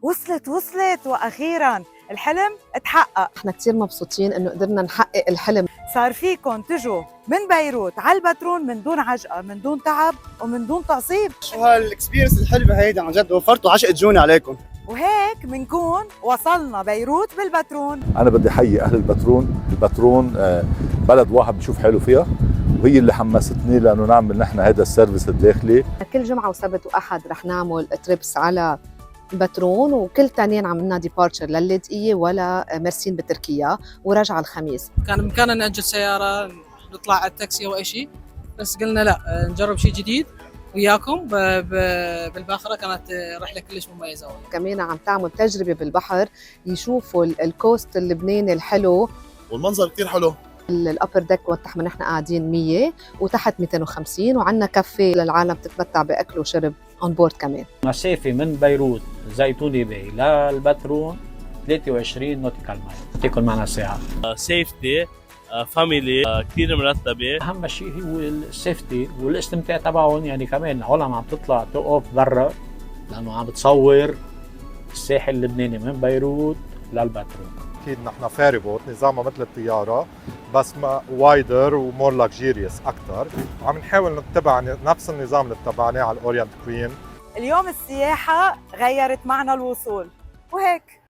وصلت واخيرا الحلم اتحقق. احنا كتير مبسوطين انه قدرنا نحقق الحلم. صار فيكم تجوا من بيروت على البترون من دون عجقه، من دون تعب ومن دون تعصيب. شو هالاكسبيرينس الحلوه هيدي، عن جد وفرتوا عشقة جوني عليكم. وهيك منكون وصلنا بيروت بالبترون. أنا بدي أحيي أهل البترون بلد واحد بشوف حاله فيها، وهي اللي حمستني لأنه نعمل نحن هذا السيرفيس الداخلي. كل جمعة وسبت وأحد رح نعمل تريبس على بترون، وكل تانيين عملنا ديبارتشر لللاذقية ولا ميرسين بتركيا، ورجع الخميس. كان بإمكاننا نأجل سيارة نطلع على التاكسي أو أي شيء، بس قلنا لا نجرب شيء جديد وياكم بالباخرة. كانت رحلة كلش مميزة. كمان عم تعمل تجربة بالبحر، يشوفوا الكوست اللبناني الحلو، والمنظر كتير حلو. الابر ديك وقت ما نحن قاعدين 100 وتحت 250، وعندنا كافيه للعالم تتمتع باكل وشرب اون بورد كمان. مسافة من بيروت زيتوني باي للبترون 23 نوتيكال مايل. يعطيكم معنا ساعة. سيفتي فاميلي كثير مرتبة. أهم شيء هو السيفتي والاستمتاع تبعهم، يعني كمان العالم عم تطلع توقف برا لأنه عم بتصور الساحل اللبناني من بيروت للبترون. اكيد نحن فيري بوت نظامها مثل الطياره بس ما وايدر ومور لاكجيريوس اكثر، وعم نحاول نتبع نفس النظام اللي اتبعناه على الاورينت كوين. اليوم السياحه غيرت معنا الوصول وهيك